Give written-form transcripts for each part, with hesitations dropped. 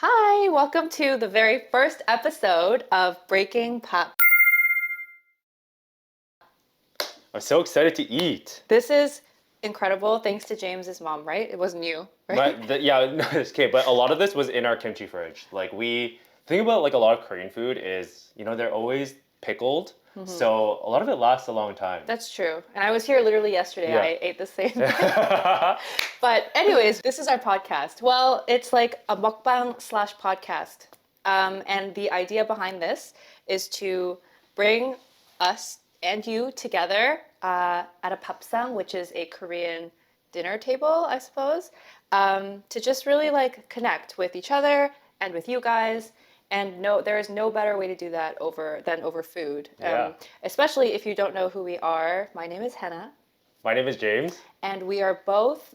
Hi, welcome to the very first episode of Breaking Bap. I'm so excited to eat. This is incredible thanks to James's mom, right? It wasn't you, right? No, it's okay. But a lot of this was in our kimchi fridge. Think about like a lot of Korean food is, they're always pickled. So a lot of it lasts a long time. That's true. And I was here literally yesterday. Yeah. I ate the same. But anyways, this is our podcast. Well, it's like a mukbang slash podcast. And the idea behind this is to bring us and you together at a papsang, which is a Korean dinner table, I suppose, to just really like connect with each other and with you guys. And there is no better way to do that than over food. Yeah. Especially if you don't know who we are. My name is Henna. My name is James. And we are both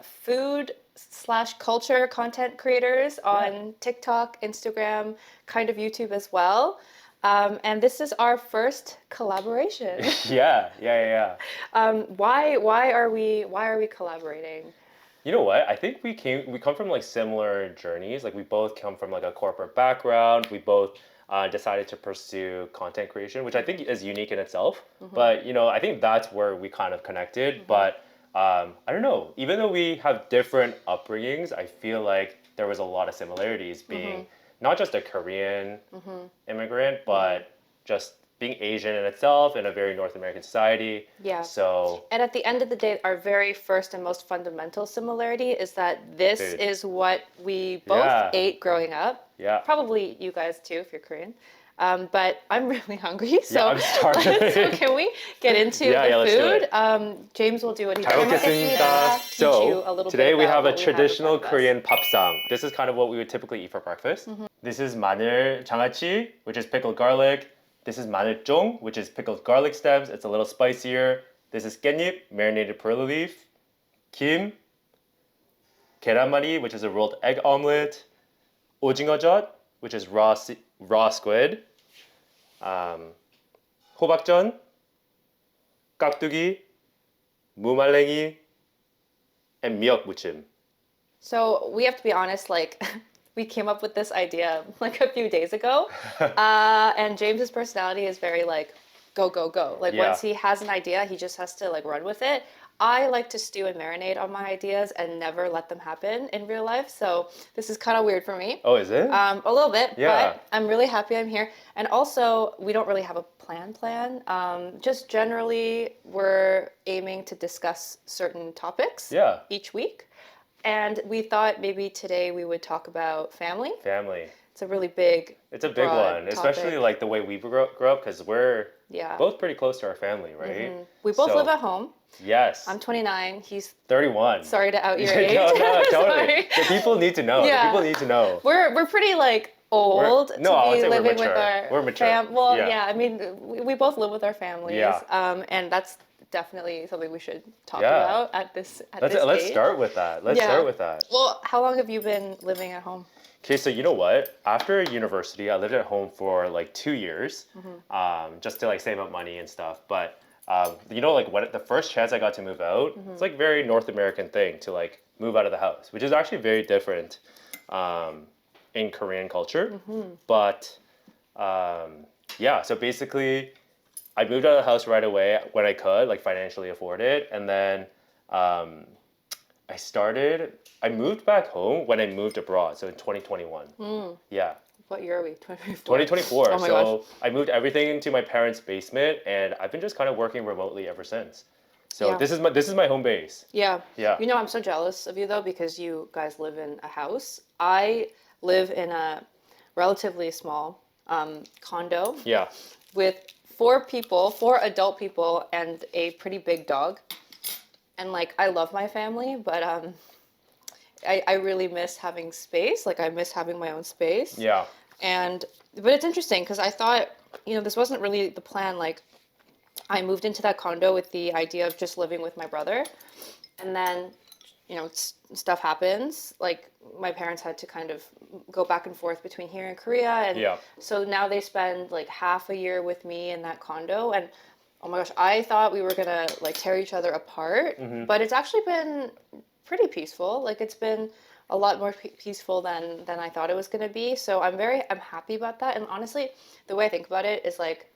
food / culture content creators on TikTok, Instagram, kind of YouTube as well. And this is our first collaboration. Yeah. Why are we collaborating? You know what? I think we come from like similar journeys. Like we both come from like a corporate background. We both decided to pursue content creation, which I think is unique in itself. But I think that's where we kind of connected. But I don't know. Even though we have different upbringings, I feel like there was a lot of similarities being not just a Korean immigrant, but just being Asian in itself in a very North American society. Yeah. So. And at the end of the day, our very first and most fundamental similarity is that this is what we both ate growing up. Yeah. Probably you guys too, if you're Korean. But I'm really hungry, so, I'm starving. So can we get into the food? James will do what he does. 먹겠습니다. So today we have a traditional for Korean papsang. This is kind of what we would typically eat for breakfast. This is 마늘 장아찌, which is pickled garlic. This is 마늘종, which is pickled garlic stems. It's a little spicier. This is 깻잎, marinated perilla leaf. 김, 계란말이, which is a rolled egg omelet. 오징어젓, which is raw squid. 호박전, 깍두기, 무말랭이, and 미역무침. So we have to be honest, like we came up with this idea like a few days ago. And James's personality is very like go, go, go. Like once he has an idea, he just has to like run with it. I like to stew and marinate on my ideas and never let them happen in real life. So this is kind of weird for me. Oh, is it? A little bit, Yeah. but I'm really happy I'm here. And also, we don't really have a plan. Just generally, we're aiming to discuss certain topics each week. And we thought maybe today we would talk about family. Family. It's a really big It's a big one, especially like the way we grew up because we're both pretty close to our family, right? We both live at home. Yes. I'm 29. He's 31. Sorry to out your age. No, totally. The people need to know. Yeah. The people need to know. We're pretty like old to be living with our We're mature. I mean, we both live with our families. Yeah. And that's definitely something we should talk about at this Let's age. start with that. Let's start with that. Well, how long have you been living at home? Okay, so you know what? After university, I lived at home for like 2 years, just to like save up money and stuff. But like when the first chance I got to move out, it's like very North American thing to like move out of the house, which is actually very different in Korean culture. But so basically, I moved out of the house right away when I could, like financially afford it, and then I moved back home when I moved abroad, so in 2021. Yeah. What year are we? 2024. 2024. Oh my gosh. I moved everything into my parents' basement, and I've been just kind of working remotely ever since. So this is my home base. Yeah. Yeah. I'm so jealous of you though because you guys live in a house. I live in a relatively small condo. Yeah. With 4 adult people, and a pretty big dog. And like I love my family, but I really miss having space. Like I miss having my own space. Yeah. But it's interesting because I thought, this wasn't really the plan. Like I moved into that condo with the idea of just living with my brother. And then, stuff happens. Like my parents had to kind of go back and forth between here and Korea. And so now they spend like half a year with me in that condo. And oh my gosh, I thought we were gonna like tear each other apart. But it's actually been pretty peaceful. Like it's been a lot more peaceful than I thought it was going to be. So I'm happy about that. And honestly, the way I think about it is like,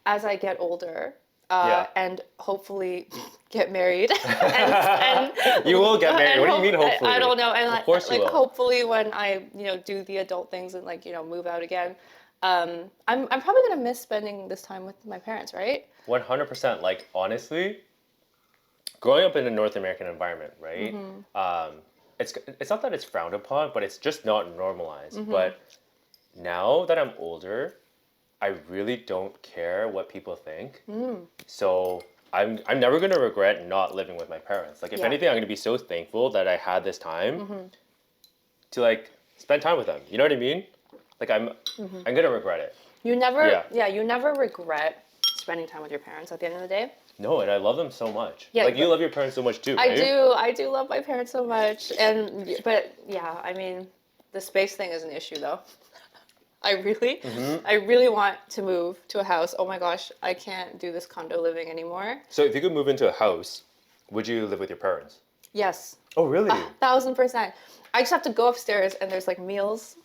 as I get older, and hopefully get married, and you will get married. What do you mean hopefully? I don't know. And of course you will. hopefully when I do the adult things and like move out again, I'm probably gonna miss spending this time with my parents, right? 100%. Like honestly, growing up in a North American environment, right? It's not that it's frowned upon, but it's just not normalized. But now that I'm older, I really don't care what people think. So I'm never gonna regret not living with my parents. Like if anything, I'm gonna be so thankful that I had this time to like spend time with them. You know what I mean? Like I'm gonna regret it. You never you never regret spending time with your parents at the end of the day. No, and I love them so much. Yeah, like you love your parents so much too, right? I do love my parents so much. But yeah, I mean, the space thing is an issue though. I really want to move to a house. Oh my gosh, I can't do this condo living anymore. So if you could move into a house, would you live with your parents? Yes. Oh really? 1,000%. I just have to go upstairs and there's like meals.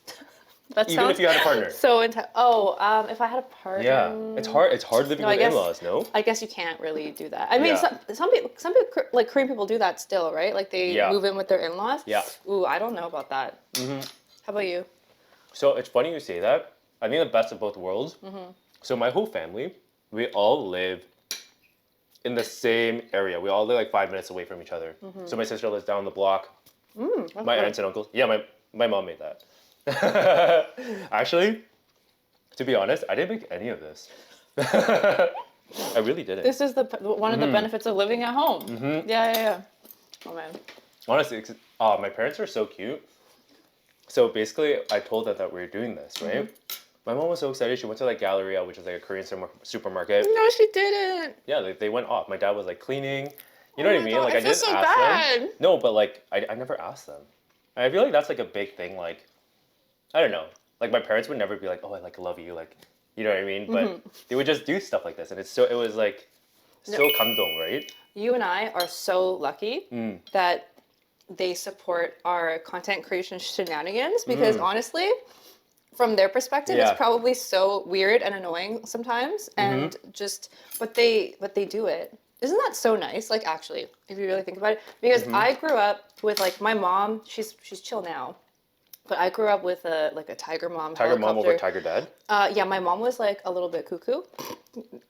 Even if you had a partner. So if I had a partner. Yeah, it's hard living with in-laws. No. I guess you can't really do that. I mean, some people like Korean people do that still, right? Like they move in with their in-laws. Yeah. Ooh, I don't know about that. How about you? So it's funny you say that. I think the best of both worlds. So my whole family, we all live in the same area. We all live like 5 minutes away from each other. So my sister lives down the block. My aunts and uncles. Yeah, my mom made that. Actually, to be honest, I didn't make any of this. I really didn't. This is one of the benefits of living at home. Yeah. Oh man. Honestly, my parents are so cute. So basically, I told them that we were doing this, right? My mom was so excited. She went to like Galleria, which is like a Korean supermarket. No, she didn't. Yeah, they went off. My dad was like cleaning. You know what I mean? Like I didn't so ask bad. them. No, but like I never asked them. And I feel like that's like a big thing. Like I don't know. Like my parents would never be like, "Oh, I like love you," like you know what I mean? But they would just do stuff like this, and it was like so 감동, right? You and I are so lucky that they support our content creation shenanigans because honestly, from their perspective, it's probably so weird and annoying sometimes, and but they do it. Isn't that so nice? Like actually, if you really think about it, because I grew up with like my mom. She's chill now. But I grew up with a tiger mom. Tiger mom over tiger dad? Yeah, my mom was like a little bit cuckoo.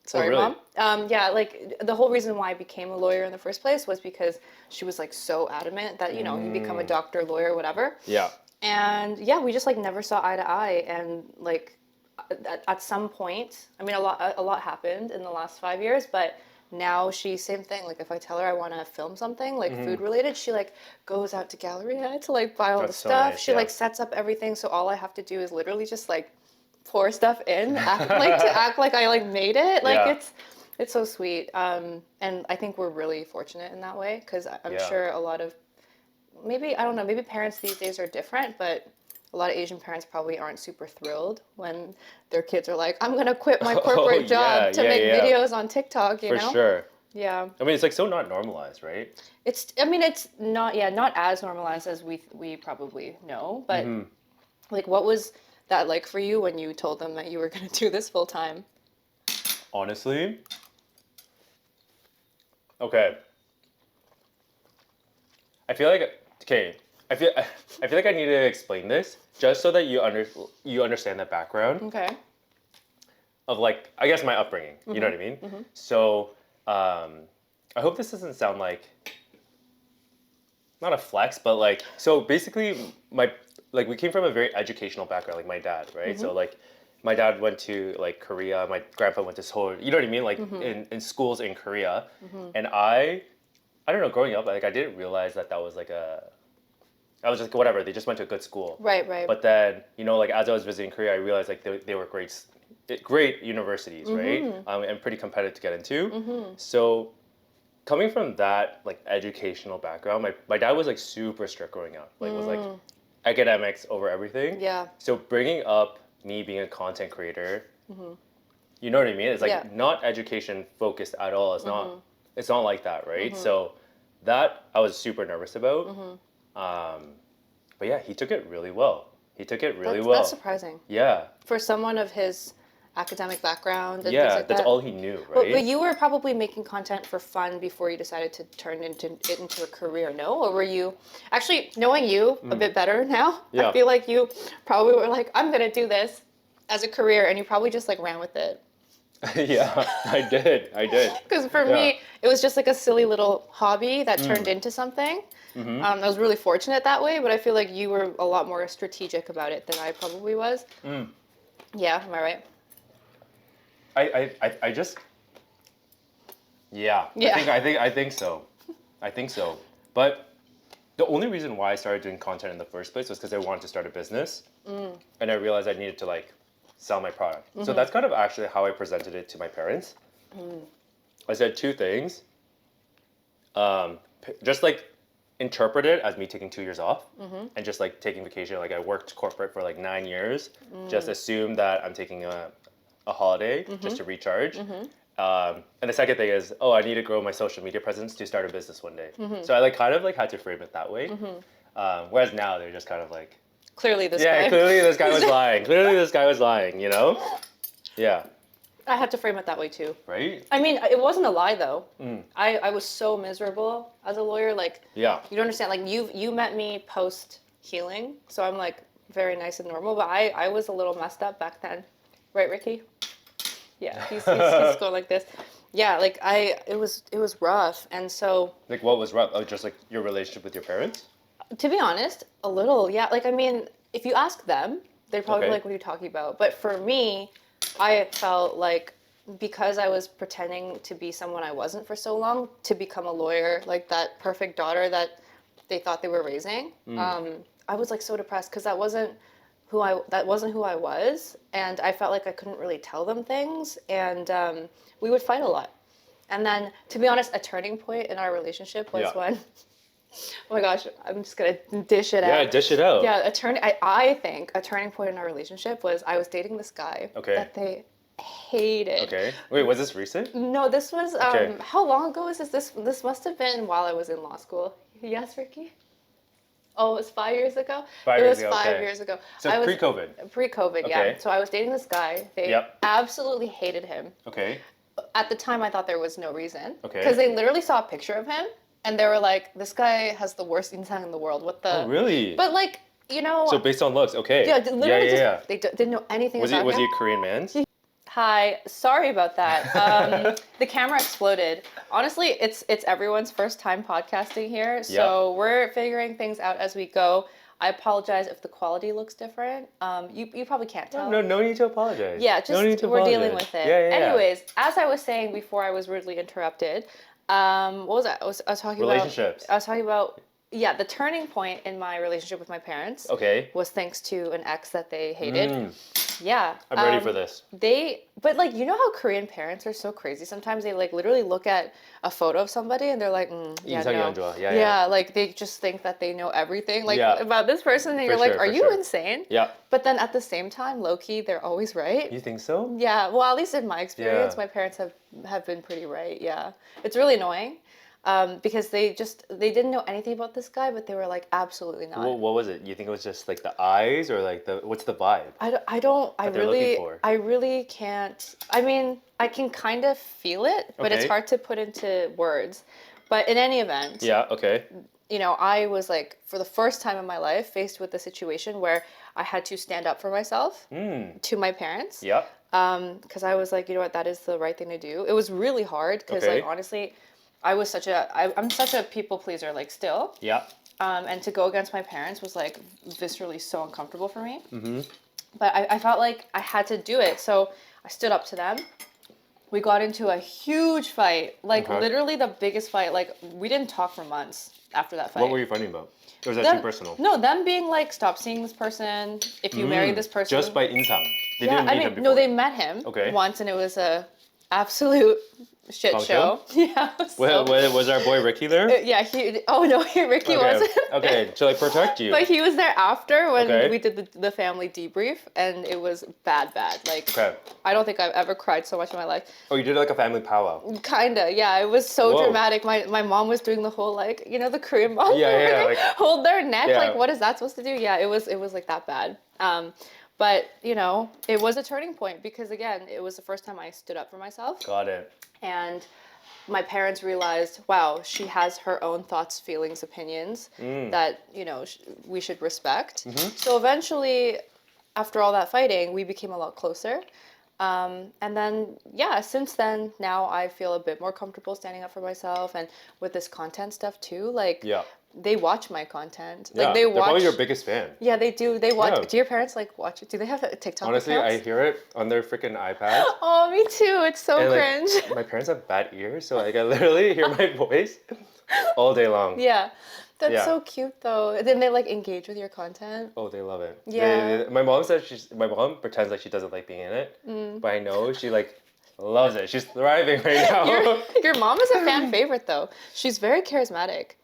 Sorry, really? Mom. Yeah, like the whole reason why I became a lawyer in the first place was because she was like so adamant that, you become a doctor, lawyer, whatever. Yeah. And yeah, we just like never saw eye to eye. And like at some point, I mean, a lot happened in the last 5 years, but now same thing. Like if I tell her I want to film something like food related, she like goes out to Galleria to like buy all the stuff. Nice, she like sets up everything. So all I have to do is literally just like pour stuff in, act like I like made it. Like it's so sweet. And I think we're really fortunate in that way because I'm sure a lot of maybe parents these days are different, but a lot of Asian parents probably aren't super thrilled when their kids are like, I'm going to quit my corporate job to make videos on TikTok, you know? For sure. Yeah. I mean, it's like so not normalized, right? It's not as normalized as we probably know, but like what was that like for you when you told them that you were going to do this full time? Honestly? Okay. I feel like I need to explain this just so that you understand the background. Okay. Of like, I guess my upbringing. You know what I mean? So, I hope this doesn't sound like not a flex, but like so basically we came from a very educational background, like my dad, right? So like my dad went to like Korea, my grandpa went to Seoul. You know what I mean? Like in schools in Korea, and I don't know. Growing up, like I didn't realize that was like I was just like, whatever. They just went to a good school. Right. But then, like as I was visiting Korea, I realized like they were great universities, right? And pretty competitive to get into. So coming from that like educational background, my dad was like super strict growing up. Like was like academics over everything. Yeah. So bringing up me being a content creator, you know what I mean? It's like not education focused at all. It's not like that, right? So that I was super nervous about. But yeah, he took it really well. That's, well. That's surprising. Yeah. For someone of his academic background and things Yeah, like that's that. all he knew, right? But you were probably making content for fun before you decided to turn it into a career, no? Or were you actually knowing you a bit better now? Yeah. I feel like you probably were like, I'm gonna do this as a career, and you probably just like ran with it. Yeah, I did. Because for me, it was just like a silly little hobby that turned into something. I was really fortunate that way, but I feel like you were a lot more strategic about it than I probably was. Yeah, am I right? I just yeah. I think so. But the only reason why I started doing content in the first place was because I wanted to start a business, and I realized I needed to like sell my product. So that's kind of actually how I presented it to my parents. I said two things. Just like interpret it as me taking 2 years off and just like taking vacation. Like I worked corporate for like 9 years. Just assume that I'm taking a holiday just to recharge. And the second thing is, I need to grow my social media presence to start a business one day. So I like kind of like had to frame it that way. Whereas now they're just kind of like, clearly this yeah, guy. clearly this guy was lying. You know? Yeah. I had to frame it that way too. Right? I mean, it wasn't a lie though. I was so miserable as a lawyer. Like, Yeah. you don't understand. Like, you met me post healing, so I'm like very nice and normal. But I was a little messed up back then, right, Ricky? Yeah, he's going like this. Yeah, like it was rough, and so. Like what was rough? Oh, just like your relationship with your parents? To be honest, a little, yeah. Like, I mean, if you ask them, they'd probably be like, what are you talking about? But for me, I felt like because I was pretending to be someone I wasn't for so long, to become a lawyer, like that perfect daughter that they thought they were raising, I was like so depressed because that wasn't who I was, and I felt like I couldn't really tell them things, and we would fight a lot. And then, to be honest, a turning point in our relationship was when. Oh my gosh, I'm just gonna dish it out. Yeah, dish it out. Yeah, I think a turning point in our relationship was I was dating this guy that they hated. Okay. Wait, was this recent? No, this was how long ago was this? This must have been while I was in law school. Yes, Ricky? Oh, it was 5 years ago? It was 5 years ago. So pre-COVID? Pre-COVID, yeah. So I was dating this guy. They absolutely hated him. Okay. At the time, I thought there was no reason. Okay. Because they literally saw a picture of him, and they were like, this guy has the worst insan in the world. What the... Oh, really? But like, you know... So based on looks, okay. Yeah, literally they didn't know anything about him. Was he a Korean man? Hi, sorry about that. The camera exploded. Honestly, it's everyone's first time podcasting here, so we're figuring things out as we go. I apologize if the quality looks different. You probably can't tell. No need to apologize. Yeah, just no need to we're apologize. dealing with it. Yeah. Anyways, as I was saying before I was rudely interrupted, what was that? I was talking Relationships. about... I was talking about... Yeah, the turning point in my relationship with my parents was thanks to an ex that they hated. Yeah. I'm ready for this. But like, you know how Korean parents are so crazy? Sometimes they like literally look at a photo of somebody and they're like, yeah, no. Yeah, like they just think that they know everything like about this person, and you're like, are you insane? Yeah. But then at the same time, low-key, they're always right. You think so? Yeah, well, at least in my experience, my parents have been pretty right, yeah. It's really annoying. Because they didn't know anything about this guy, but they were like, absolutely not. What was it? You think it was just like the eyes, or like what's the vibe? I really can't. I mean, I can kind of feel it, but it's hard to put into words. But in any event, you know, I was like, for the first time in my life, faced with a situation where I had to stand up for myself to my parents. Yeah. Because I was like, you know what, that is the right thing to do. It was really hard because, like, honestly, I'm such a people pleaser, like, still. Yeah. And to go against my parents was like viscerally so uncomfortable for me. Mm-hmm. But I felt like I had to do it, so I stood up to them. We got into a huge fight, like literally the biggest fight. Like, we didn't talk for months after that fight. What were you fighting about? Or was that too personal? No, them being like, stop seeing this person. If you marry this person, just by insang. They didn't meet him before. No, they met him once, and it was a absolute shit Gong show. Yeah. Was our boy Ricky there? Yeah, Ricky wasn't. Okay, to like protect you. But he was there after when Okay. we did the family debrief, and it was bad. Like, Okay. I don't think I've ever cried so much in my life. Oh, you did like a family powwow. Kinda, yeah. It was so Whoa. dramatic. My mom was doing the whole like, the Korean mom. Yeah, where yeah, they like- hold their neck. Yeah. Like, what is that supposed to do? Yeah, it was like that bad. But it was a turning point because again, it was the first time I stood up for myself. Got it. And my parents realized, wow, she has her own thoughts, feelings, opinions that, we should respect. So eventually, after all that fighting, we became a lot closer. And then, since then, now I feel a bit more comfortable standing up for myself. And with this content stuff too, like, they watch my content. Yeah, Like, they're watch. probably your biggest fan. Yeah, they do. They watch. Yeah. Do your parents, like, watch it? Do they have a TikTok Honestly, accounts? I hear it on their freaking iPads. Oh, me too. It's so And, cringe. like, my parents have bad ears, so like I literally hear my voice all day long. Yeah. That's Yeah. so cute though. And then they like engage with your content. Oh, they love it. Yeah. My mom says my mom pretends like she doesn't like being in it, but I know she like loves it. She's thriving right now. Your mom is a fan favorite though. She's very charismatic.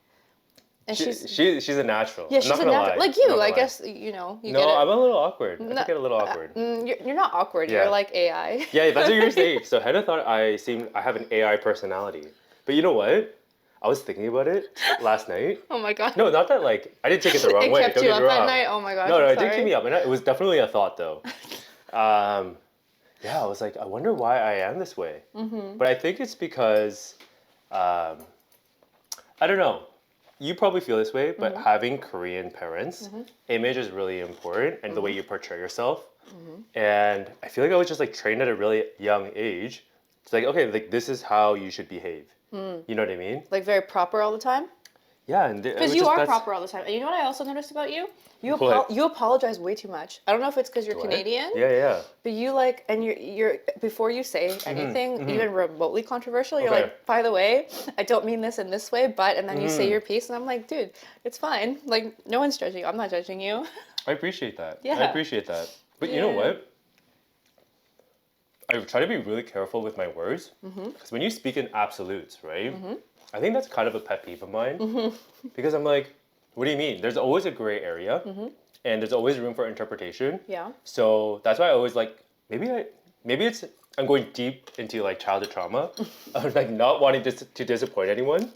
And she's a natural. yeah, I'm she's not a gonna natural. lie. Like you, I'm not I gonna lie. guess you No, get it. I'm a little awkward. I No, think I'm a little awkward. You're not awkward. Yeah. You're like AI. Yeah, that's what you're saying. So Henna thought I have an AI personality. But you know what? I was thinking about it last night. Oh my god. No, not that like I didn't take it the wrong It way. kept Don't you get up me at wrong. night. Oh my gosh. No, I'm it didn't sorry. keep me up. And it was definitely a thought though. Yeah, I was like, I wonder why I am this way. But I think it's because, I don't know. You probably feel this way, but having Korean parents, image is really important, and the way you portray yourself. And I feel like I was just like trained at a really young age. It's like, okay, like this is how you should behave. You know what I mean? Like very proper all the time. Yeah, and Because you are proper all the time. And you know what I also noticed about you? What? You apologize way too much. I don't know if it's because you're Do I? Canadian. Yeah. But you like, and you're before you say anything, even remotely controversial, you're Okay. like, by the way, I don't mean this in this way, but, and then you say your piece, and I'm like, dude, it's fine. Like, no one's judging you. I'm not judging you. I appreciate that. Yeah. I appreciate that. But you know what? I try to be really careful with my words because when you speak in absolutes, right? I think that's kind of a pet peeve of mine because I'm like, what do you mean? There's always a gray area and there's always room for interpretation. Yeah. So that's why I always like, maybe it's I'm going deep into like childhood trauma of like not wanting to disappoint anyone.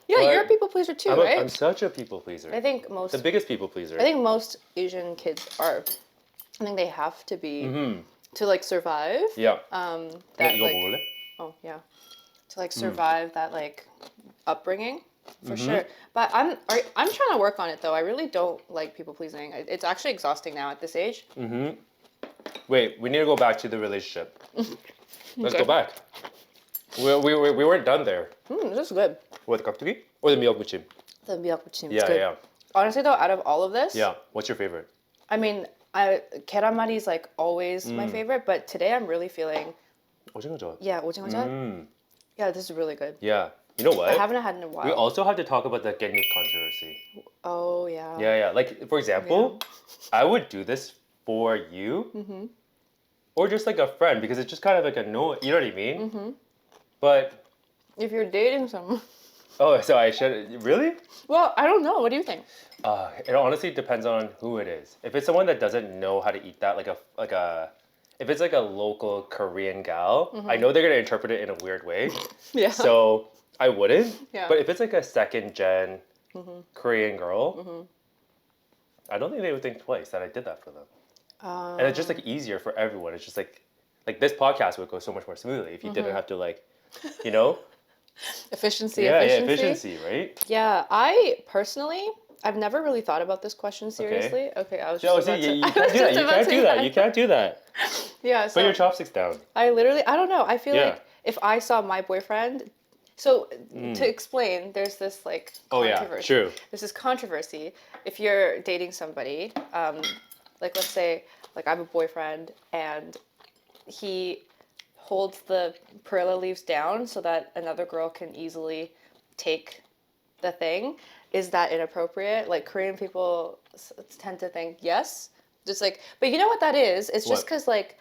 Yeah, But you're a people pleaser too, I'm right? such a people pleaser. I think The biggest people pleaser. most Asian kids are. I think they have to be to like survive. Yeah. That 이거 like, 먹을래? oh yeah, to like survive that like upbringing for sure. But I'm trying to work on it though. I really don't like people pleasing. It's actually exhausting now at this age. Wait, we need to go back to the relationship. Let's Okay. go back. We weren't done there. This is good. What, 깍두기? Or the 미역무침? The myeokmuchim is Yeah, good. yeah. Honestly though, out of all of this, Yeah. What's your favorite? I mean, keramari is like always my favorite, but today I'm really feeling 오징어젓. 오징어젓. Yeah, this is really good. Yeah. You know I what? haven't had it in a while. We also have to talk about the 깻잎 controversy. Oh yeah. Yeah. Like, for example, I would do this for you or just like a friend because it's just kind of like a no, you know what I mean? But, If you're dating someone. oh, so I should, really? Well, I don't know. What do you think? It honestly depends on who it is. If it's someone that doesn't know how to eat that, if it's like a local Korean gal, I know they're gonna interpret it in a weird way. Yeah. So I wouldn't. Yeah. But if it's like a second gen Korean girl, I don't think they would think twice that I did that for them. And it's just like easier for everyone. It's just like this podcast would go so much more smoothly if you didn't have to like, you know. Efficiency. Yeah, efficiency, right? Yeah, I personally, I've never really thought about this question seriously. Okay, I was just No, about see, to. you I can't was do that. just You about can't to do that. say You can't do that. Yeah, so Put your chopsticks down. I don't know. I feel Yeah. like if I saw my boyfriend, so to explain, there's this like Oh yeah, controversy. true. There's this controversy. If you're dating somebody, like let's say, like I have a boyfriend and he holds the perilla leaves down so that another girl can easily take the thing. Is that inappropriate? Like Korean people tend to think yes. Just like, but you know what that is? It's just What? because like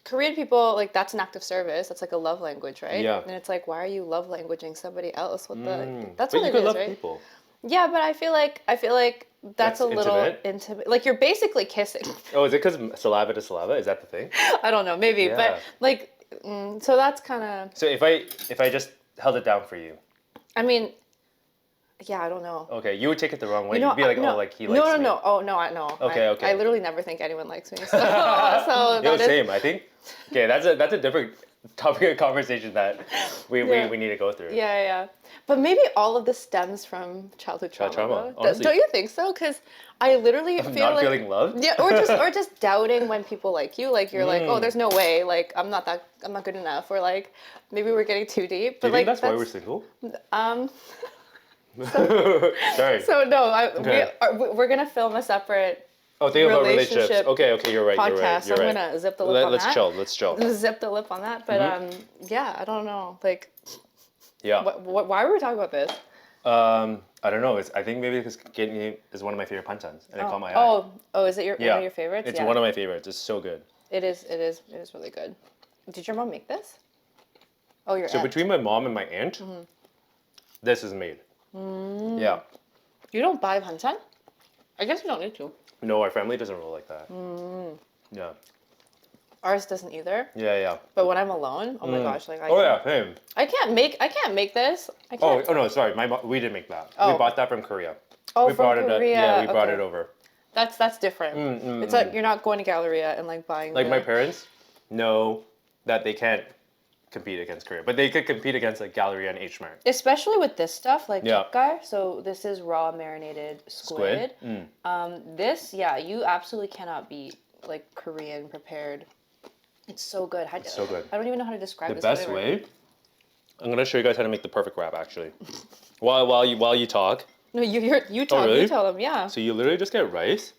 Korean people, like, that's an act of service. That's like a love language, right? Yeah. And it's like, why are you love languaging somebody else? What the? That's But what you it could is, love right? people. Yeah, but I feel like that's That's a little intimate? intimate. Like, you're basically kissing. Oh, is it because saliva to saliva? Is that the thing? I don't know, maybe, Yeah. but like, so that's kind of. So if I just held it down for you, I mean, yeah, I don't know. okay, you would take it the wrong way. You know, You'd be like, no, oh, like he likes no, me. no. Oh no, I know. Okay, okay. I literally never think anyone likes me. So, so Yo, that is. same. I think. Okay, that's a different topic of conversation that we need to go through. Yeah, yeah. But maybe all of this stems from childhood trauma. Trauma, though. honestly. Don't you think so? Because I literally feel Not like feeling loved. yeah, or just doubting when people like you. Like you're like, oh, there's no way. Like I'm not good enough. Or like maybe we're getting too deep. Do But you like think that's why we're single? um. Sorry. So no, Okay. we're gonna film a separate Oh, think about relationships. relationship Okay, you're right. podcast. You're right. I'm gonna zip the lip on Let's that. Let's chill. Zip the lip on that. But yeah, I don't know. Like, Yeah. why were we talking about this? I don't know. I think maybe because kidney is one of my favorite panchans, and it caught my eye. Oh, is it one of your favorites? It's Yeah. one of my favorites. It's so good. It is really good. Did your mom make this? Oh, your So aunt. between my mom and my aunt, this is made. Yeah. You don't buy banchan? I guess you don't need to. No, our family doesn't roll like that. Yeah. Ours doesn't either. Yeah. But when I'm alone, oh my gosh, like Same. I can't make this. I can't. Oh no, sorry. We didn't make that. Oh. We bought that from Korea. Oh, we from brought Korea. Yeah, we brought Okay. it over. That's different. It's like you're not going to Galleria and like buying. Like the... my parents know that they can't compete against Korea, but they could compete against like Galleria and H Mart. Especially with this stuff, like Yeah. guy. So this is raw marinated squid. This, yeah, you absolutely cannot beat like Korean prepared. It's so good. It's so good. I don't even know how to describe The this best flavor. way. I'm gonna show you guys how to make the perfect wrap. Actually, while you talk. No, you tell really? you tell them, yeah. So you literally just get rice.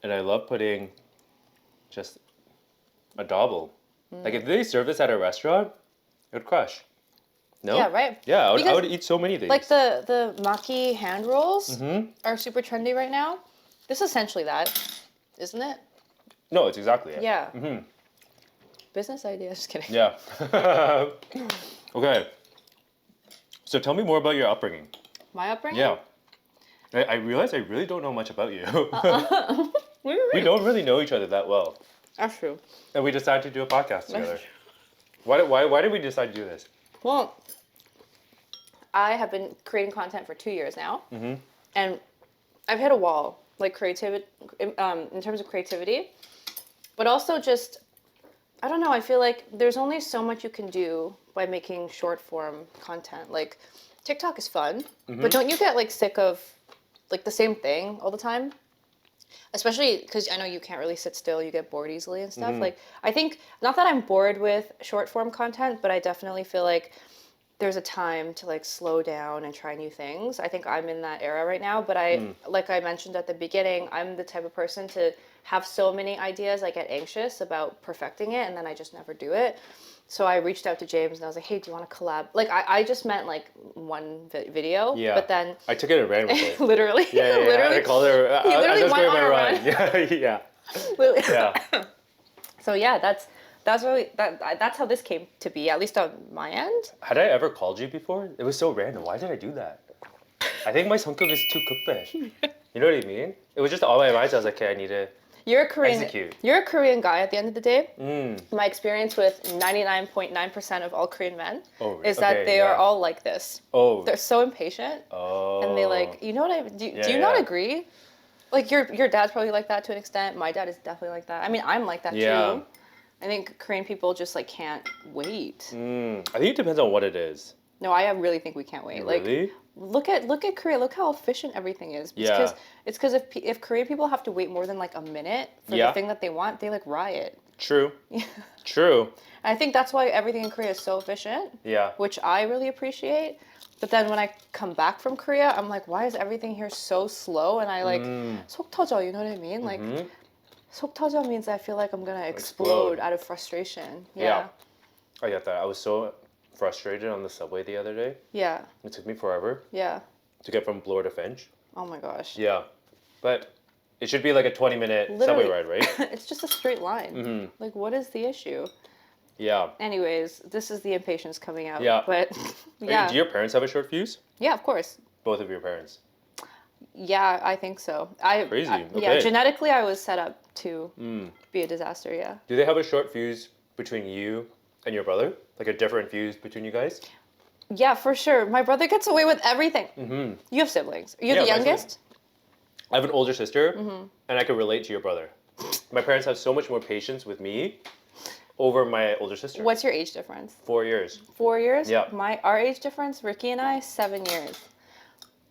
And I love putting just a double. Like if they serve this at a restaurant, it would crush. No? Yeah, right. Yeah, I Because, would eat so many things. Like the maki hand rolls are super trendy right now. This is essentially that, isn't it? No, it's exactly it. Yeah. Business idea. Just kidding. Yeah. Okay. So tell me more about your upbringing. My upbringing. Yeah. I realize I really don't know much about you. What do you We mean? don't really know each other that well. That's true. And we decided to do a podcast together. Why did we decide to do this? Well, I have been creating content for 2 years now, and I've hit a wall, like creativity, in terms of creativity, but also just, I don't know. I feel like there's only so much you can do by making short form content. Like TikTok is fun, but don't you get like sick of like the same thing all the time? Especially because I know you can't really sit still, you get bored easily and stuff. Like, I think, not that I'm bored with short form content, but I definitely feel like there's a time to like slow down and try new things. I think I'm in that era right now, but like I mentioned at the beginning, I'm the type of person to have so many ideas, I get anxious about perfecting it and then I just never do it. So I reached out to James and I was like, hey, do you want to collab? Like, I just meant like one video, Yeah. but then I took it and ran with it. literally, Yeah. literally, I called her. he literally I was went going on my a run. run. Yeah. Literally. Yeah. So yeah, that's really that's how this came to be, at least on my end. Had I ever called you before? It was so random. Why did I do that? I think my 성격 is too cookbae. You know what I mean? It was just all my mind. I was like, okay, I need to You're a Korean. execute. You're a Korean guy. At the end of the day, my experience with 99.9% of all Korean men is that they are all like this. Oh. They're so impatient, and they like, you know what I do? Do you not agree? Like your dad's probably like that to an extent. My dad is definitely like that. I mean, I'm like that too. I think Korean people just like can't wait. I think it depends on what it is. No, I really think we can't wait. Really? Like, look at Korea. Look how efficient everything is. It's because if Korean people have to wait more than like a minute for the thing that they want, they like riot. True. True. And I think that's why everything in Korea is so efficient. Yeah. Which I really appreciate. But then when I come back from Korea, I'm like, why is everything here so slow? And I like 속 터져, you know what I mean? Like 속 터져 means I feel like I'm gonna explode out of frustration. Yeah. I get that. I was so frustrated on the subway the other day. Yeah. It took me forever Yeah. to get from Bloor to Finch. Oh my gosh. Yeah. But It should be like a 20-minute subway Literally. ride, right? It's just a straight line. Mm-hmm. Like, what is the issue? Yeah. Anyways, this is the impatience coming out. Yeah. But yeah. Do your parents have a short fuse? Yeah, of course. Both of your parents. Yeah, I think so. Crazy. Yeah, Okay. genetically, I was set up to be a disaster. Yeah. Do they have a short fuse between you and your brother? Like a different fuse between you guys? Yeah, for sure. My brother gets away with everything. Mm-hmm. You have siblings. You're Yeah, the my youngest? I have an older sister, and I can relate to your brother. My parents have so much more patience with me over my older sister. What's your age difference? 4 years. 4 years? Yeah. Our age difference, Ricky and I, 7 years.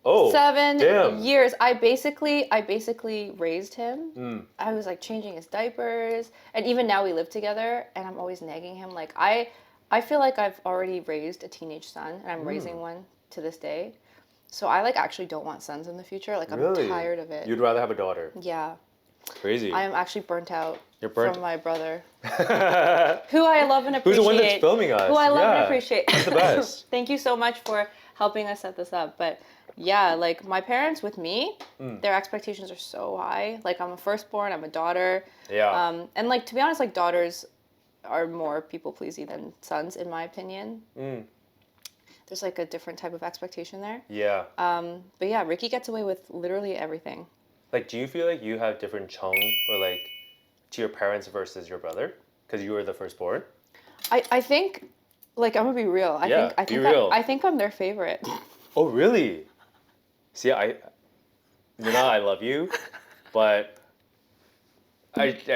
Oh, 7 damn. years. I basically raised him. I was like changing his diapers, and even now we live together, and I'm always nagging him. Like I feel like I've already raised a teenage son, and I'm raising one to this day. So I like actually don't want sons in the future. Like I'm Really? tired of it. You'd rather have a daughter. Yeah. Crazy. I am actually burnt out You're burnt? from my brother, who I love and appreciate. Who's the one that's filming us? Who I love and Yeah. appreciate. He's the best. Thank you so much for helping us set this up. But yeah, like my parents with me, their expectations are so high. Like I'm a firstborn, I'm a daughter. Yeah. And like to be honest, like daughters are more people pleasing than sons, in my opinion. There's like a different type of expectation there. Yeah. But yeah, Ricky gets away with literally everything. Like, do you feel like you have different chung or like to your parents versus your brother because you were the firstborn? I think, like I'm gonna be real. I think I'm their favorite. Oh, really? See, Nuna, I love you, but I don't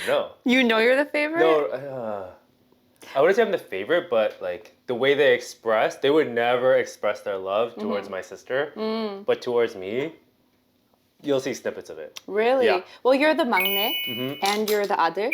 know. You know you're the favorite? No, I wouldn't say I'm the favorite, but like the way they would never express their love towards my sister, but towards me, you'll see snippets of it. Really? Yeah. Well, you're the maknae and you're the a들.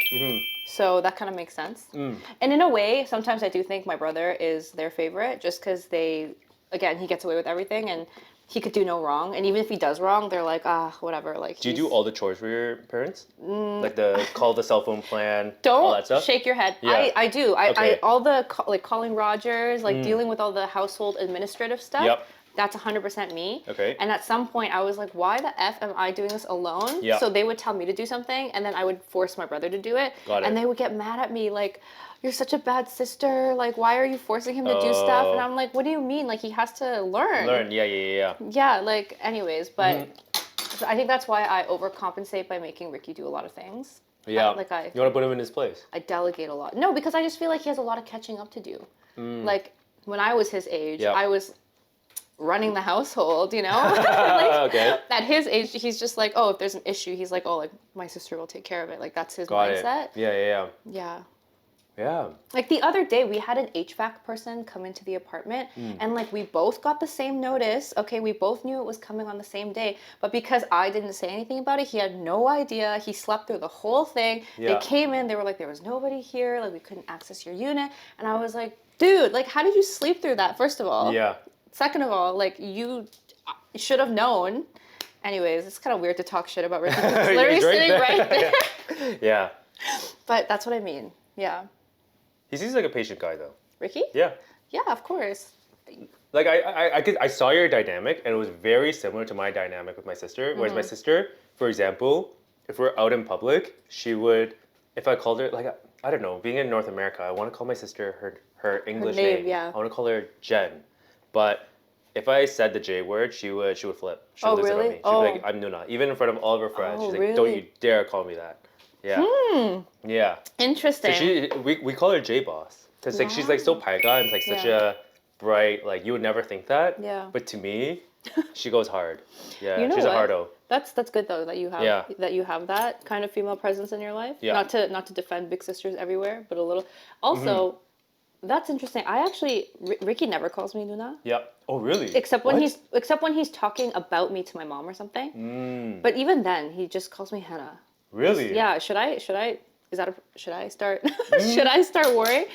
So that kind of makes sense. And in a way, sometimes I do think my brother is their favorite just because he gets away with everything and he could do no wrong. And even if he does wrong, they're like, whatever. Like, do you do all the chores for your parents? Like call the cell phone plan, all that Don't stuff? shake your head. Yeah. I do. Okay. All the like calling Rogers, like dealing with all the household administrative stuff. Yep. That's 100% me. Okay. And at some point, I was like, why the F am I doing this alone? Yeah. So they would tell me to do something, and then I would force my brother to do it. Got it. And they would get mad at me, like, you're such a bad sister. Like, why are you forcing him to do stuff? And I'm like, what do you mean? Like, he has to learn. Yeah. Yeah, like, anyways. But I think that's why I overcompensate by making Ricky do a lot of things. Yeah. You want to put him in his place? I delegate a lot. No, because I just feel like he has a lot of catching up to do. Like, when I was his age, I was running the household, you know? Like, Okay. At his age, he's just like, oh, if there's an issue, he's like, oh, like, my sister will take care of it. Like, that's his mindset. Yeah. Yeah. Like, the other day, we had an HVAC person come into the apartment, and, like, we both got the same notice. Okay, we both knew it was coming on the same day, but because I didn't say anything about it, he had no idea. He slept through the whole thing. Yeah. They came in, they were like, there was nobody here, like, we couldn't access your unit, and I was like, dude, like, how did you sleep through that, first of all? Yeah. Second of all, like, you should have known. Anyways, it's kind of weird to talk shit about Ricky. He's literally sitting right there. Yeah. But that's what I mean. Yeah. He seems like a patient guy, though. Ricky? Yeah. Yeah, of course. Like, I saw your dynamic, and it was very similar to my dynamic with my sister. Whereas my sister, for example, if we're out in public, she would, if I called her, like, I don't know, being in North America, I want to call my sister her English name. Yeah. I want to call her Jen. But if I said the J word, she would flip. She would lose it on me. She'd be like, I'm Nuna. Even in front of all of her friends. She's like, don't you dare call me that. Yeah. Yeah. Interesting. So we call her J Boss. Because like she's like so palga and it's like such a bright, like you would never think that. Yeah. But to me, she goes hard. Yeah. You know she's what? a hardo. That's good though that you have that kind of female presence in your life. Yeah. Not to defend big sisters everywhere, but a little. Also, that's interesting. I actually Ricky never calls me Nuna. Yeah. Oh really? Except when he's talking about me to my mom or something. But even then, he just calls me Henna. Really? Yeah. Should I start? Should I start worrying?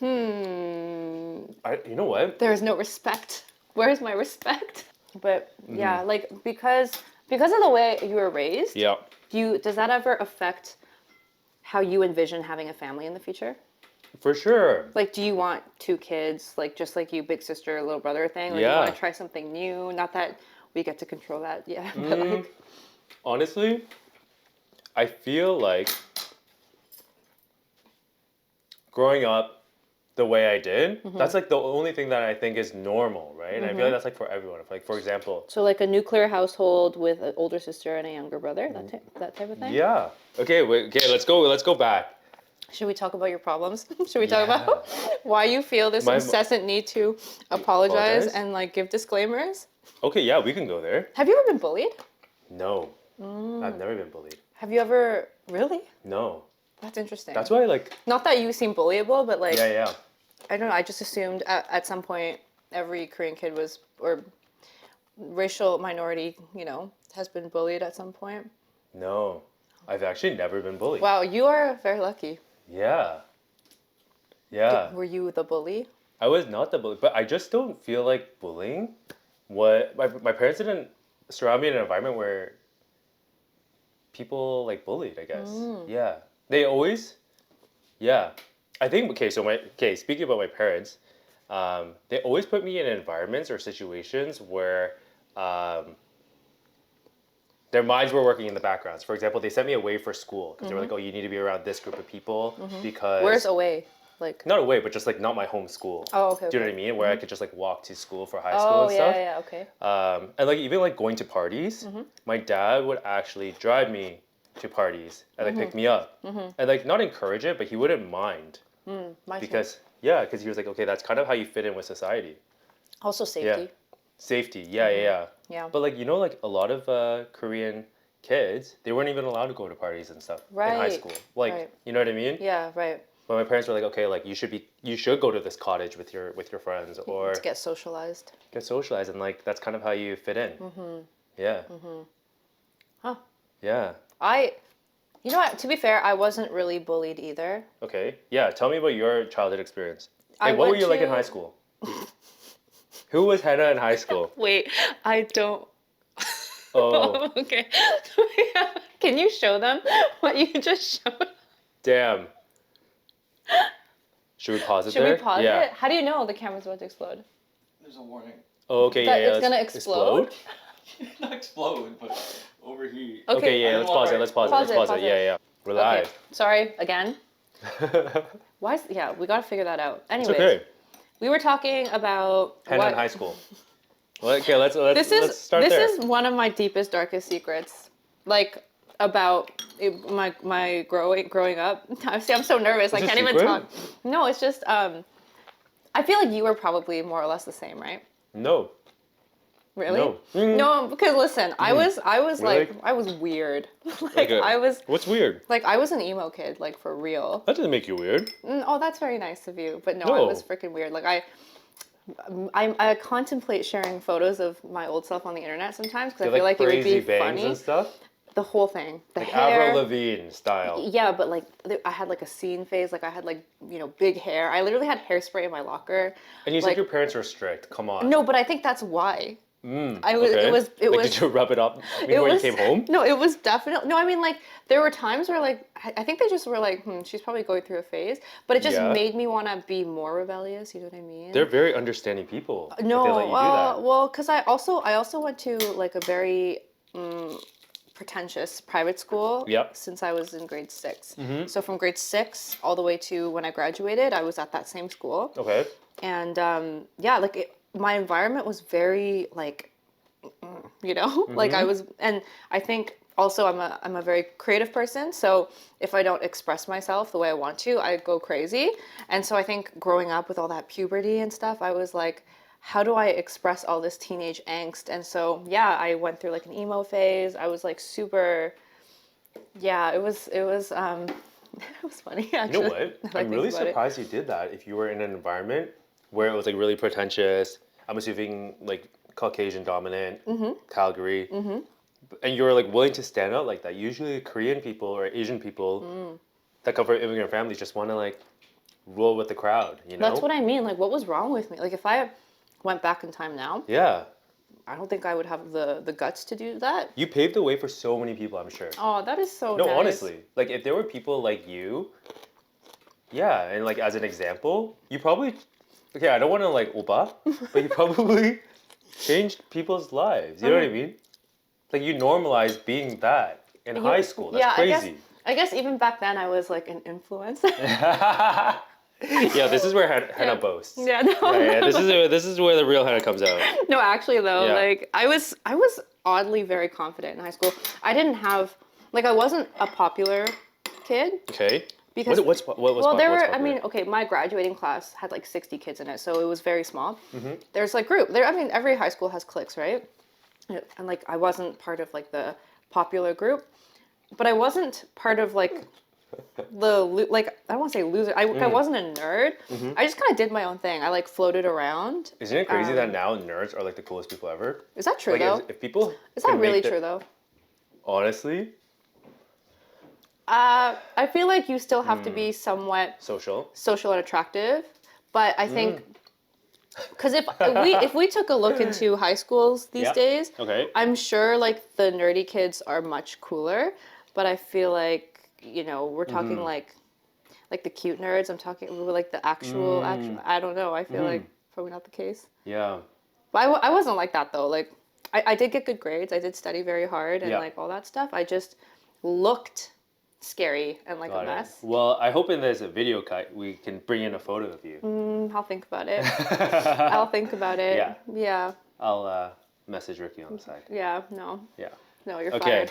You know what? There is no respect. Where's my respect? But yeah, like because of the way you were raised. Yeah. Does that ever affect how you envision having a family in the future? For sure. Like, do you want 2 kids, like just like you, big sister, little brother thing? Or do you want to try something new? Not that we get to control that. Yeah. But like, Honestly, I feel like growing up the way I did, that's like the only thing that I think is normal, right? And I feel like that's like for everyone. Like for example, so like a nuclear household with an older sister and a younger brother, that type of thing. yeah. Okay, wait, okay, let's go back. Should we talk about your problems? Should we talk about why you feel this incessant need to apologize and like give disclaimers? Okay, yeah, we can go there. Have you ever been bullied? No. I've never been bullied. Have you ever really? No. That's interesting. That's why like Not that you seem bullyable, but like yeah. I don't know, I just assumed at some point every Korean kid was or racial minority, you know, has been bullied at some point. No. I've actually never been bullied. Wow, you are very lucky. Yeah. Yeah. Were you the bully? I was not the bully, but I just don't feel like bullying. My parents didn't surround me in an environment where people like bullied, I guess. Yeah. They always yeah. I think speaking about my parents, they always put me in environments or situations where their minds were working in the backgrounds. For example, they sent me away for school because they were like, "Oh, you need to be around this group of people because." Where's away? Like not away, but just like not my home school. Oh, okay. Do you know what I mean? Where I could just like walk to school for high school and stuff. Oh, yeah, okay. And like even like going to parties, my dad would actually drive me to parties and like pick me up and like not encourage it, but he wouldn't mind because because he was like, okay, that's kind of how you fit in with society. Also safety. Safety, yeah. But like like a lot of Korean kids, they weren't even allowed to go to parties and stuff in high school. Like you know what I mean? Yeah, right. But my parents were like, okay, like you should go to this cottage with your friends or to get socialized. And like that's kind of how you fit in. Yeah. Huh. Yeah. You know what? To be fair, I wasn't really bullied either. Okay. Yeah. Tell me about your childhood experience. Hey, what were you like in high school? Who was Henna in high school? Wait, I don't. Oh. Okay. Can you show them what you just showed? Damn. Should we pause it Should there? we pause it? How do you know the camera's about to explode? There's a warning. Oh, okay, That yeah. it's gonna explode? Not explode, but overheat. Okay, yeah, let's pause it. Let's pause it. Yeah. We're live. Okay. Sorry, again. Why is, we gotta figure that out. Anyways, It's okay. we were talking about Henna in high school. Well, okay, let's start there. This is one of my deepest, darkest secrets. Like, about my growing up. See, I'm so nervous. I can't even talk. No, it's just I feel like you were probably more or less the same, right? No. Really? No. No, because listen, I was Really? like I was weird. What's weird? Like I was an emo kid, like for real. That doesn't make you weird. Oh, that's very nice of you. But no, I was freaking weird. Like I contemplate sharing photos of my old self on the internet sometimes because I feel like it would be funny. And stuff? The whole thing, the like hair. Avril Lavigne style. Yeah, but like I had like a scene phase. Like I had like big hair. I literally had hairspray in my locker. And you said your parents were strict. Come on. No, but I think that's why. It was. Did you rub it up before you came home? No, it was definitely. No, I mean like there were times where like I think they just were like, she's probably going through a phase. But it just made me want to be more rebellious. You know what I mean? They're very understanding people. No, if they let you do that. Well, because I also went to like a very pretentious private school. Yep. Since I was in grade 6. So from grade 6 all the way to when I graduated, I was at that same school. Okay. And my environment was very like, like I was, and I think also I'm a very creative person. So if I don't express myself the way I want to, I go crazy. And so I think growing up with all that puberty and stuff, I was like, how do I express all this teenage angst? And so, I went through like an emo phase. I was like super, it was it was funny actually. You know what? I'm really surprised you did that if you were in an environment where it was like really pretentious. I'm assuming like Caucasian dominant, Calgary. And you were like willing to stand out like that. Usually Korean people or Asian people that come from immigrant families just want to like roll with the crowd, That's what I mean. Like what was wrong with me? Like if I went back in time now, I don't think I would have the guts to do that. You paved the way for so many people, I'm sure. Oh, that is so nice. No, honestly. Like if there were people like you, and like as an example, you probably I don't want to like opa, but changed people's lives. You know what I mean? Like you normalize being that in high school. That's yeah, crazy. I guess even back then I was like an influencer. Yeah, this is where Henna boasts. Yeah, no. Yeah, this is where the real Henna comes out. No, actually though, Yeah. like I was oddly very confident in high school. I didn't have like I wasn't a popular kid. Okay. Because what was well, there what's were. I popular? mean, okay, my graduating class had like 60 kids in it, so it was very small. Mm-hmm. There's like group there. I mean, every high school has cliques, right? And like, I wasn't part of like the popular group, but I wasn't part of like like I don't want to say loser. I wasn't a nerd. Mm-hmm. I just kind of did my own thing. I like floated around. Isn't it crazy that now nerds are like the coolest people ever? Is that true Like though? if people Is that can really make the- true though? Honestly, I feel like you still have to be somewhat social. social and attractive, but I think because if we took a look into high schools these Yeah. days, Okay. I'm sure like the nerdy kids are much cooler, but I feel like we're talking like the cute nerds. I'm talking like the actual. I don't know. I feel like probably not the case. Yeah. But I wasn't like that though. Like I did get good grades. I did study very hard and Yeah. like all that stuff. I just looked scary and like Got a it. mess. Well, I hope in this video cut we can bring in a photo of you. I'll think about it. I'll think about it. Yeah. Yeah. I'll message Ricky on the side. Yeah. No. Yeah. No, you're Okay.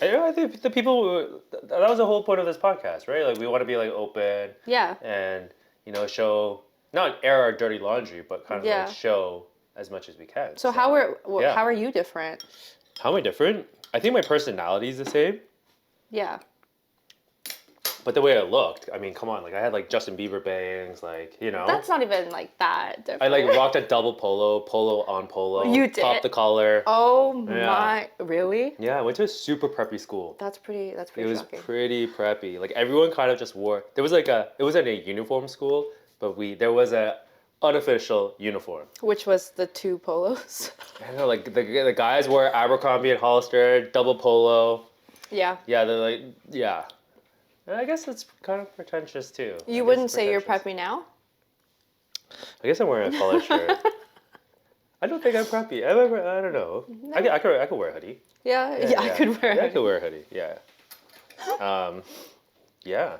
fired. I think the people that was the whole point of this podcast, right? Like we want to be like open Yeah. and show not air our dirty laundry, but kind of Yeah. like show as much as we can. So yeah. how are you different? How am I different? I think my personality is the same. Yeah. But the way I looked, I mean, come on, like I had like Justin Bieber bangs, like That's not even like that different. I like rocked a double polo on polo. You did? Topped the collar. Oh Yeah. my! Really? Yeah, I went to a super preppy school. That's pretty. That's It pretty was shocking. pretty preppy. Like everyone kind of just wore. There was like it wasn't a uniform school, but there was a unofficial uniform. Which was the two polos. I don't know, like the guys wore Abercrombie and Hollister, double polo. Yeah. Yeah, they're like And I guess it's kind of pretentious too. You I wouldn't guess say you're pretentious. preppy now. I guess I'm wearing a collared shirt. I don't think I'm preppy. I don't know. No. I could wear a hoodie. Yeah. Yeah. I could wear. Yeah, I it. could wear a hoodie. Yeah. Yeah.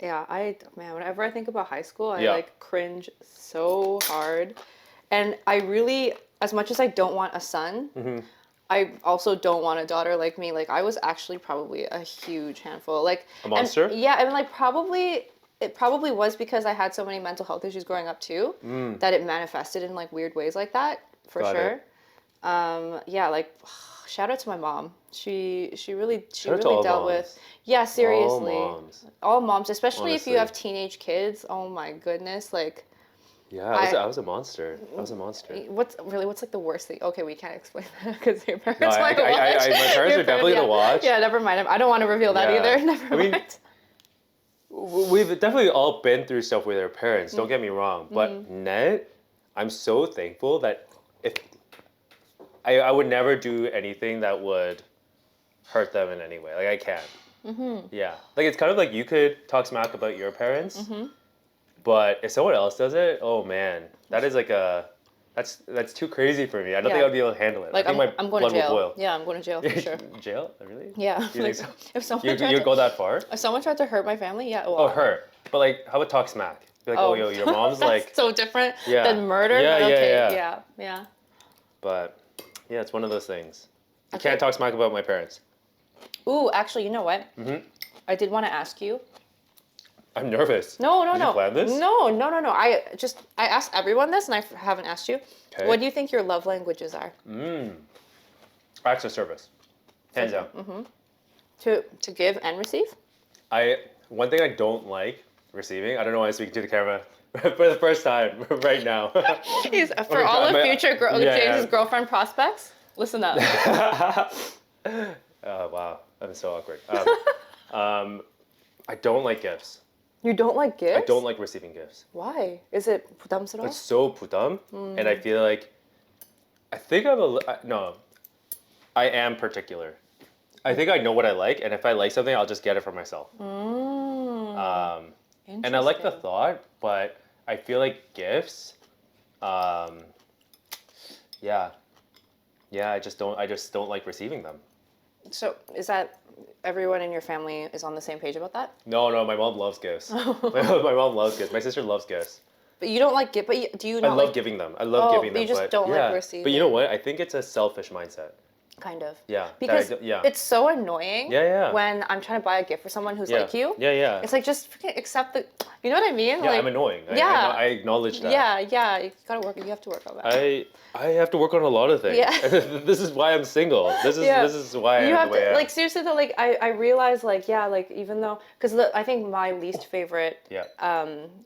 Yeah, man, whenever I think about high school, I Yeah. like cringe so hard. And I really, as much as I don't want a son, Mm-hmm. I also don't want a daughter like me. Like I was actually probably a huge handful. Like A monster? And, yeah, and like it probably was because I had so many mental health issues growing up too, that it manifested in like weird ways like that, for Got sure. it. Yeah, like shout out to my mom. She really Shout out to all dealt moms. with. Yeah, seriously. All moms. All moms, especially if you Honestly. have teenage kids. Oh my goodness, like Yeah, I was a monster. I was a monster. what's like the worst thing? Okay, we can't explain that because your parents No, might watch. my parents Your are definitely yeah. gonna watch. Yeah, never mind. I don't want to reveal that Yeah. either. Never I mean, mind. We've definitely all been through stuff with our parents. Don't get me wrong, but I'm so thankful that if I would never do anything that would hurt them in any way. Like I can't. Yeah, like it's kind of like you could talk smack about your parents, but if someone else does it, oh man, that is like that's too crazy for me. I don't think Yeah. I'd be able to handle it. Like I think my I'm going to blood jail. would boil. Yeah, I'm going to jail for sure. Jail? Really? Yeah. You Like, think so? if someone tried You'd to, go that far? if someone tried to hurt my family, yeah. Well, Oh, hurt. But like, how about talk smack? Be like, oh, yo, your mom's that's like. so different Yeah. than murder. Yeah, but yeah, okay, yeah. yeah. But yeah, it's one of those things. You Okay. can't talk smack about my parents. Ooh, actually, you know what? Mhm. I did want to ask you. I'm nervous. No. Did you plan this? No. I asked everyone this, and I haven't asked you. Okay. What do you think your love languages are? Acts of service. Hands down. To give and receive? One thing I don't like receiving. I don't know why I'm speaking to the camera for the first time right now. For all of future James's yeah. girlfriend prospects, listen up. Oh wow, I'm so awkward. I don't like gifts. You don't like gifts? I don't like receiving gifts. Why? Is it 부담스러워? It's so putam, and I feel like I think no, I am particular. I think I know what I like, and if I like something, I'll just get it for myself. And I like the thought, but I feel like gifts, Yeah. Yeah, I just don't like receiving them. So is that everyone in your family is on the same page about that? No, my mom loves gifts. My mom loves gifts. My sister loves gifts. But you don't like gift, but do you I not love like, giving them. I love giving them. you just but don't like yeah. receiving. But you know what? I think it's a selfish mindset. Kind of. Yeah. Because yeah. it's so annoying Yeah. when I'm trying to buy a gift for someone who's Yeah. like you. Yeah. It's like, just freaking accept the, you know what I mean? Yeah, like, I'm annoying. Yeah. I acknowledge that. Yeah, you have to work on that. I have to work on a lot of things. Yeah. This is why I'm single. This is why you I'm have the way to I am. like seriously though, like I realize like like even though, because I think my least favorite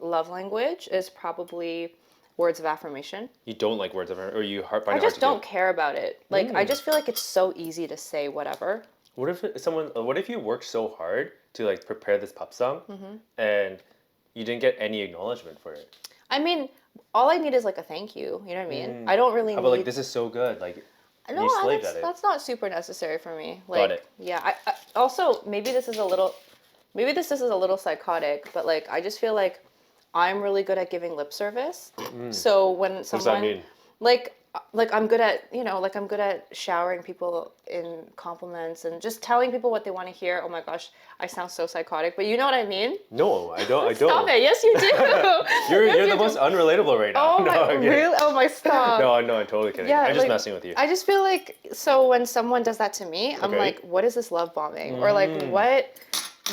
love language is probably words of affirmation. You don't like words of affirmation, or you find it I hard just to don't do? care about it. Like I just feel like it's so easy to say whatever. What if you worked so hard to like prepare this pop song and you didn't get any acknowledgement for it? I mean, all I need is like a thank you. You know what I mean? I don't really How need. about like, this is so good, like No, you slaved at it. that's not super necessary for me. Like, Got it. Yeah. I also maybe this is a little psychotic, but like I just feel like I'm really good at giving lip service. So when someone, What does that mean? like I'm good at, like I'm good at showering people in compliments and just telling people what they want to hear. Oh my gosh, I sound so psychotic, but you know what I mean? No, I don't. Stop it. Yes, you do. You're the most unrelatable right now. Oh No, my, I'm kidding. really? Oh my, stop. No, I'm totally kidding. Yeah, I'm just like, messing with you. I just feel like, so when someone does that to me, I'm Okay. like, what is this love bombing? Or like,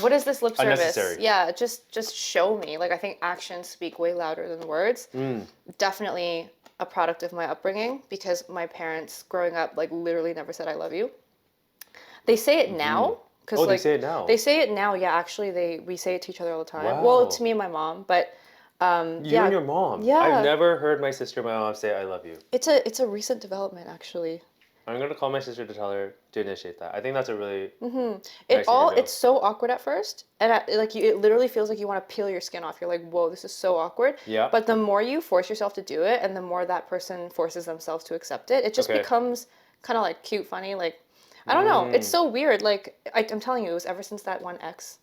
what is this lip service? Unnecessary. Yeah, just show me. Like, I think actions speak way louder than words. Definitely a product of my upbringing, because my parents growing up like literally never said I love you. They say it now. Oh, they say it now. They say it now, yeah, actually we say it to each other all the time. Wow. Well, to me and my mom, but You and your mom. Yeah. I've never heard my sister and my mom say I love you. it's a recent development actually. I'm gonna call my sister to tell her to initiate that. I think that's a really It's so awkward at first, and it literally feels like you want to peel your skin off. You're like, whoa, this is so awkward. Yeah. But the more you force yourself to do it, and the more that person forces themselves to accept it, it just becomes kind of like cute, funny. Like, I don't know. It's so weird. Like I'm telling you, it was ever since that one ex,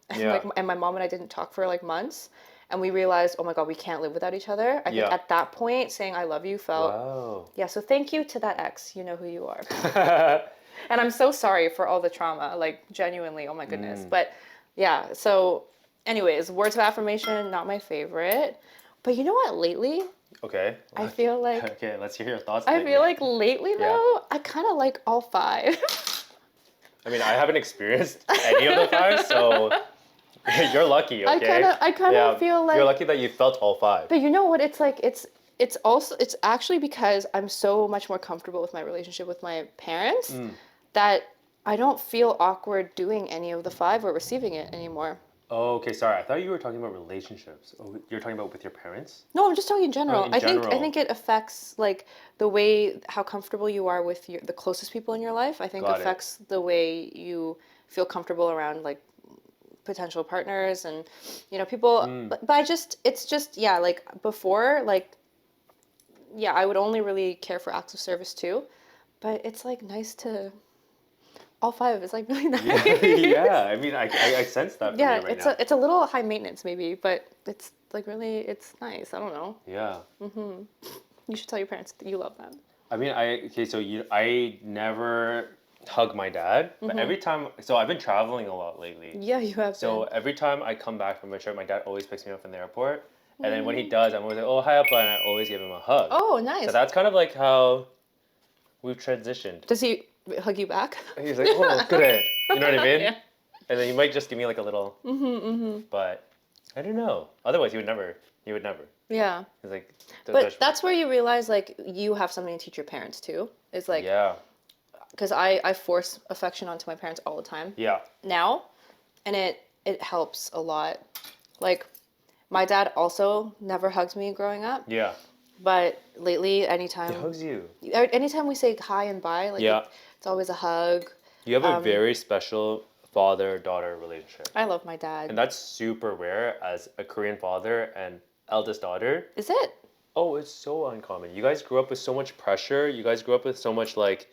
and and my mom and I didn't talk for like months. And we realized, oh my God, we can't live without each other. I think at that point, saying I love you felt... Wow. Yeah, so thank you to that ex. You know who you are. And I'm so sorry for all the trauma, like genuinely, oh my goodness. But yeah, so anyways, words of affirmation, not my favorite. But you know what, lately, Okay. I feel like... Okay, let's hear your thoughts. I feel like lately, though, I kind of like all five. I mean, I haven't experienced any of the five, so... You're lucky, okay? I kind of feel like... You're lucky that you felt all five. But you know what? It's like, it's actually because I'm so much more comfortable with my relationship with my parents that I don't feel awkward doing any of the five or receiving it anymore. Oh, okay, sorry. I thought you were talking about relationships. Oh, you're talking about with your parents? No, I'm just talking in general. Oh, in I general. think it affects like the way, how comfortable you are with the closest people in your life. I think Got it. affects the way you feel comfortable around like potential partners and people. But it's just like before, like I would only really care for acts of service too, but it's like nice to all five is like really nice. Yeah, I mean, I sense that from you right now. It's a little high maintenance maybe, but it's like really, it's nice. I don't know. Yeah. You should tell your parents that you love them. I mean, I never hug my dad, but every time, so I've been traveling a lot lately. Yeah, you have. So every time I come back from a trip, my dad always picks me up from the airport. And then when he does, I'm always like, oh, hi, Appa, and I always give him a hug. Oh, nice. So that's kind of like how we've transitioned. Does he hug you back? He's like, oh, good. You know what I mean? Yeah. And then he might just give me like a little, but I don't know. Otherwise, he would never. Yeah. He's like, But that's where you realize like you have something to teach your parents too. It's like, yeah. Because I force affection onto my parents all the time. Yeah. Now, and it helps a lot. Like, my dad also never hugged me growing up. Yeah. But lately, anytime... He hugs you. Anytime we say hi and bye, like it's always a hug. You have a very special father-daughter relationship. I love my dad. And that's super rare as a Korean father and eldest daughter. Is it? Oh, it's so uncommon. You guys grew up with so much pressure. You guys grew up with so much like...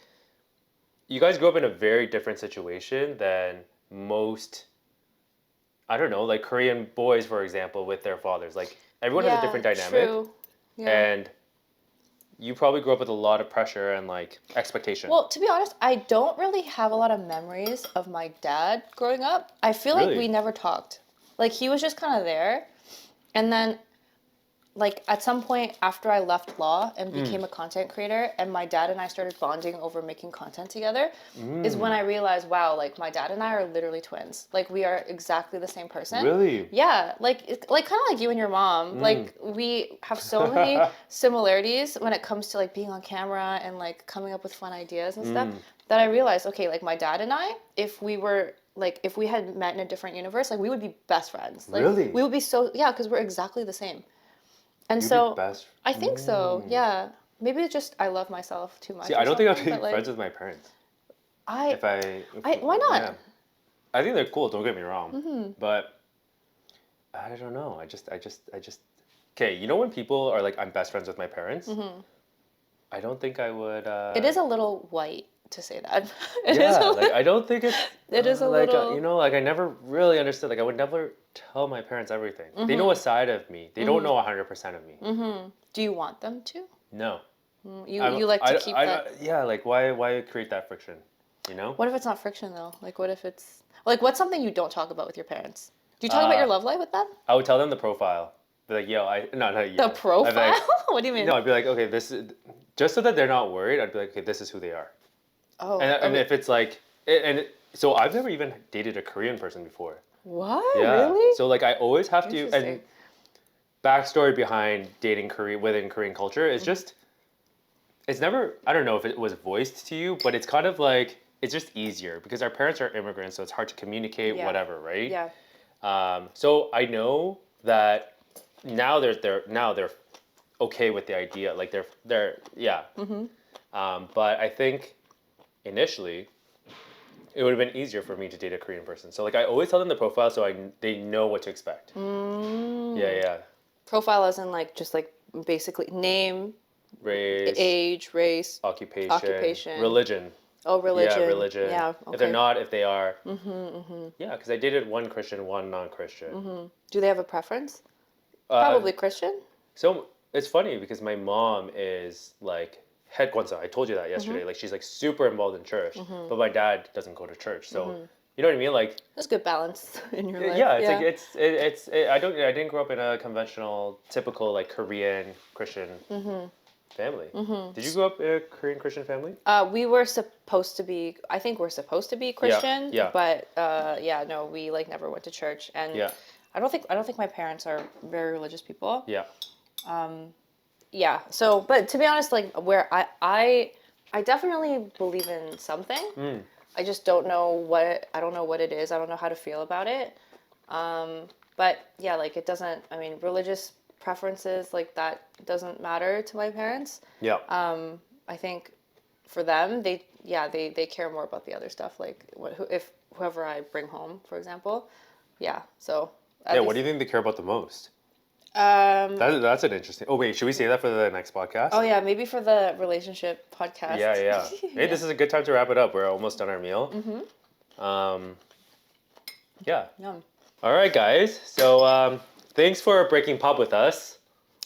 You guys grew up in a very different situation than most... I don't know, like Korean boys, for example, with their fathers. Like, everyone has a different dynamic. True. Yeah. And you probably grew up with a lot of pressure and like expectation. Well, to be honest, I don't really have a lot of memories of my dad growing up. I feel like Really? we never talked. Like he was just kind of there. And then like at some point after I left law and became a content creator and my dad and I started bonding over making content together is when I realized, wow, like my dad and I are literally twins. Like we are exactly the same person. Really? Yeah, like kind of like you and your mom. Like we have so many similarities when it comes to like being on camera and like coming up with fun ideas and stuff that I realized, okay, like my dad and I, if we had met in a different universe, like we would be best friends. Like Really? we would be so, yeah, because we're exactly the same. And You'd so be best. I think so, yeah. Maybe it's just I love myself too much. See, or I don't think I'd something, be but, like, friends with my parents. I why not? Yeah. I think they're cool. Don't get me wrong. But I don't know. I just. Okay, you know when people are like, I'm best friends with my parents. I don't think I would. It is a little white to say that. It Yeah, is a like I don't think it's. It is a like little. you know, like I never really understood. Like I would never tell my parents everything. They know a side of me. They don't know 100% of me. Do you want them to? No. You like to keep that. Yeah, like why create that friction? You know. What if it's not friction though? Like what if it's like what's something you don't talk about with your parents? Do you talk about your love life with them? I would tell them the profile. Be like, yo, not yo. The profile? I'd be like, What do you mean? no, I'd be like, okay, this is just so that they're not worried. I'd be like, okay, this is who they are. Oh. And if it's like, so I've never even dated a Korean person before. What? Yeah. Really? So like I always have to. And Interesting. backstory behind dating within Korean culture is just, it's never. I don't know if it was voiced to you, but it's kind of like it's just easier because our parents are immigrants, so it's hard to communicate, Yeah. whatever, right? Yeah. So I know that now they're okay with the idea, like they're yeah. But I think initially it would have been easier for me to date a Korean person. So like I always tell them the profile so they know what to expect. Yeah. Profile as in like just like basically name, Race, age, race, occupation, religion. oh religion. Yeah, religion. Yeah. Okay. If they're not, if they are. Yeah, because I dated one Christian, one non-Christian. Do they have a preference? Probably Christian. So it's funny because my mom is like head Kwanzaa. I told you that yesterday. Like she's like super involved in church, but my dad doesn't go to church. So you know what I mean? Like That's good balance in your life. yeah, it's like I didn't grow up in a conventional, typical like Korean Christian family. Did you grow up in a Korean Christian family? We were supposed to be. I think we're supposed to be Christian. yeah. But yeah, no, we like never went to church, and Yeah. I don't think my parents are very religious people. Yeah. Yeah. So, but to be honest, like where I definitely believe in something. I just don't know what I don't know what it is. I don't know how to feel about it. But yeah, like it doesn't. I mean, religious preferences like that doesn't matter to my parents. Yeah. I think for them, they care more about the other stuff. Like if whoever I bring home, for example. Yeah. So. Yeah. What do you think they care about the most? That's an interesting. Oh wait, should we say that for the next podcast? Oh yeah, maybe for the relationship podcast. Yeah. Hey, this is a good time to wrap it up. We're almost done our meal. Yeah. Yum. All right, guys. So thanks for breaking pop with us.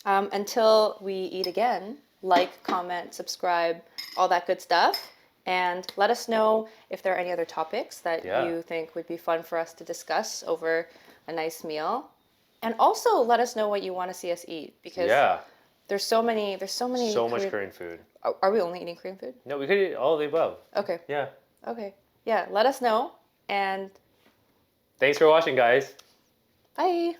Until we eat again, like, comment, subscribe, all that good stuff. And let us know if there are any other topics that you think would be fun for us to discuss over a nice meal. And also let us know what you want to see us eat because there's so much Korean food. Are we only eating Korean food? No, we could eat all of the above. Okay. Yeah. Okay. Yeah, let us know and Thanks for watching, guys. bye.